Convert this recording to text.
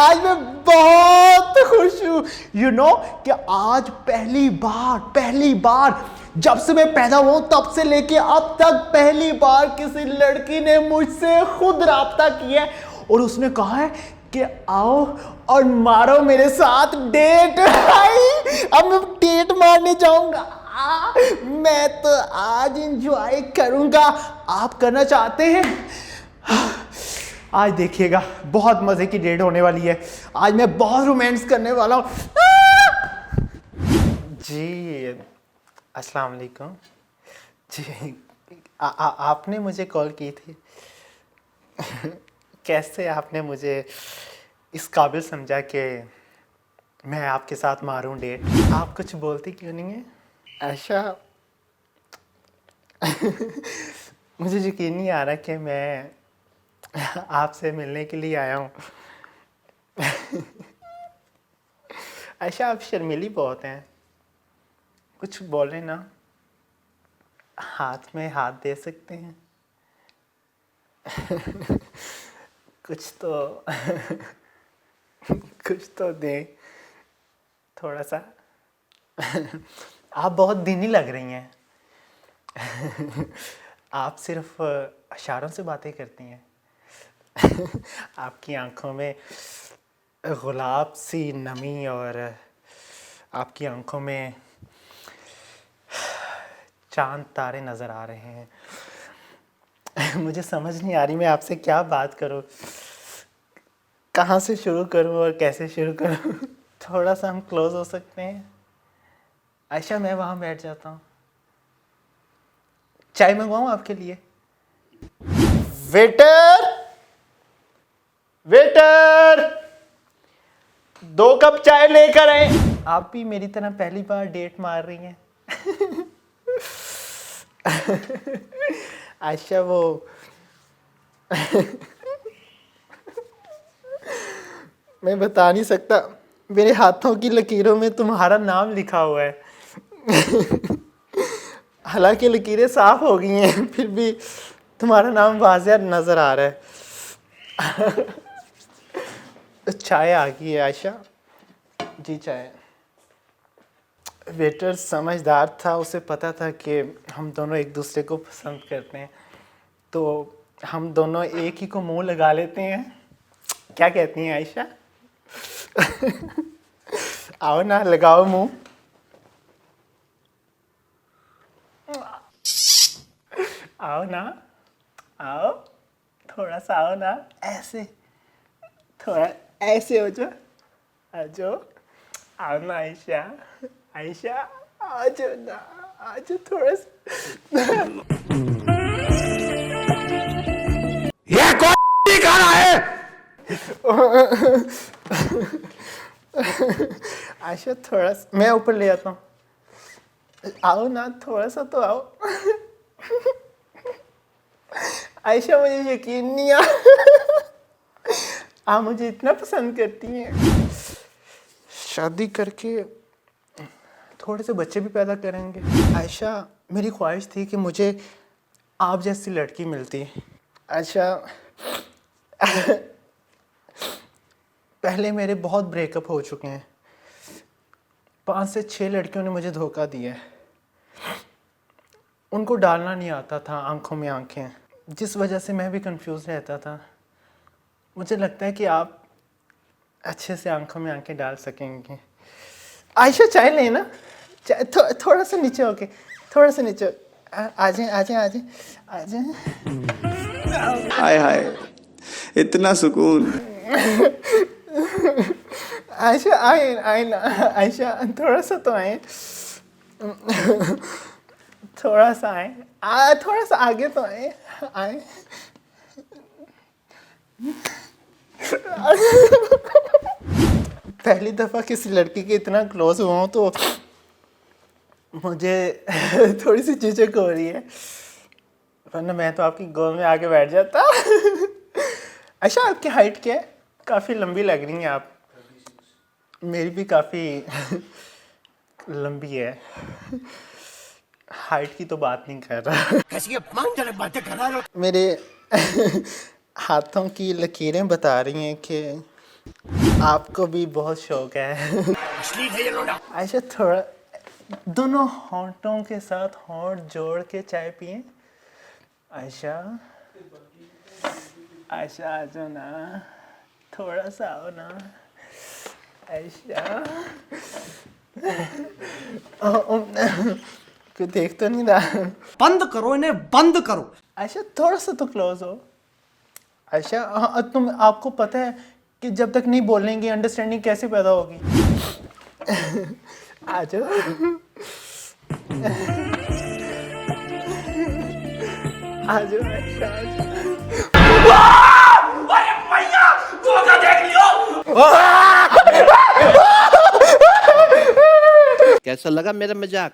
आज मैं बहुत खुश हूँ कि आज पहली बार जब से मैं पैदा हुआ तब से लेके अब तक पहली बार किसी लड़की ने मुझसे खुद राब्ता किया है और उसने कहा है कि आओ और मारो मेरे साथ डेट। अब मैं डेट मारने जाऊंगा। मैं तो आज एंजॉय करूंगा। आप करना चाहते हैं? आज देखिएगा बहुत मजे की डेट होने वाली है। आज मैं बहुत रोमांस करने वाला हूँ। जी अस्सलाम वालेकुम जी। आपने मुझे कॉल की थी। कैसे आपने मुझे इस काबिल समझा कि मैं आपके साथ मारूं डेट? आप कुछ बोलती क्यों नहीं है? अच्छा मुझे यकीन नहीं आ रहा कि मैं आपसे मिलने के लिए आया हूँ। अच्छा आप शर्मीली बहुत हैं, कुछ बोले ना। हाथ में हाथ दे सकते हैं? कुछ तो दें थोड़ा सा। आप बहुत दीनी लग रही हैं। आप सिर्फ इशारों से बातें करती हैं। आपकी आंखों में गुलाब सी नमी और आपकी आंखों में चांद तारे नज़र आ रहे हैं। मुझे समझ नहीं आ रही मैं आपसे क्या बात करूं, कहाँ से शुरू करूं और कैसे शुरू करूं। थोड़ा सा हम क्लोज हो सकते हैं? आयशा मैं वहाँ बैठ जाता हूँ। चाय मंगवाऊँ आपके लिए? वेटर वेटर 2 कप चाय लेकर आए। आप भी मेरी तरह पहली बार डेट मार रही हैं? आयशा वो मैं बता नहीं सकता, मेरे हाथों की लकीरों में तुम्हारा नाम लिखा हुआ है। हालांकि लकीरें साफ हो गई हैं फिर भी तुम्हारा नाम वाज़िह नज़र आ रहा है। चाय आ गई है आयशा जी। चाय। वेटर समझदार था, उसे पता था कि हम दोनों एक दूसरे को पसंद करते हैं, तो हम दोनों एक ही को मुंह लगा लेते हैं। क्या कहती हैं आयशा? आओ ना लगाओ मुंह। आओ ना, आओ थोड़ा सा आओ ना, ऐसे थोड़ा ऐसे हो जाओ, आ जाओ, आओ ना आयशा, आयशा आ जाओ ना, आ जाओ थोड़ा सा। ये कौन खा रहा है? आयशा थोड़ा सा मैं ऊपर ले आता हूँ। आओ ना थोड़ा सा तो आओ। आयशा मुझे यकीन नहीं आ आप मुझे इतना पसंद करती हैं। शादी करके थोड़े से बच्चे भी पैदा करेंगे। आयशा मेरी ख्वाहिश थी कि मुझे आप जैसी लड़की मिलती। अच्छा पहले मेरे बहुत ब्रेकअप हो चुके हैं। 5 से 6 लड़कियों ने मुझे धोखा दिया है। उनको डालना नहीं आता था आंखों में आंखें, जिस वजह से मैं भी कंफ्यूज रहता था। मुझे लगता है कि आप अच्छे से आंखों में आंखें डाल सकेंगे। आयशा चाय लेना, थोड़ा सा नीचे होके, थोड़ा सा नीचे आ जाए आ जाए आ जाए आ जाए। हाय हाय इतना सुकून। आयशा आए आए ना, आयशा थोड़ा सा तो आए, थोड़ा सा आए, थोड़ा सा आगे तो आए आए। पहली दफ़ा किसी लड़की के इतना क्लोज हुआ हूँ तो मुझे थोड़ी सी झिझक हो रही है, वरना मैं तो आपकी गोद में आके बैठ जाता। अच्छा आपकी हाइट क्या है? काफ़ी लंबी लग रही हैं आप। मेरी भी काफ़ी लंबी है। हाइट की तो बात नहीं कर रहा। मेरे हाथों की लकीरें बता रही हैं कि आपको भी बहुत शौक है। आयशा थोड़ा दोनों होंठों के साथ होंठ जोड़ के चाय पिए। आयशा आयशा आ जाओ ना, थोड़ा सा आओ ना आयशा। कोई देख तो नहीं रहा? बंद करो इन्हें, बंद करो। आयशा थोड़ा सा तो क्लोज हो। आयशा तुम आपको पता है कि जब तक नहीं बोलेंगे अंडरस्टैंडिंग कैसे पैदा होगी? आ जाओ। आ जाओ आयशा, आ जाओ। कैसा लगा मेरा मजाक?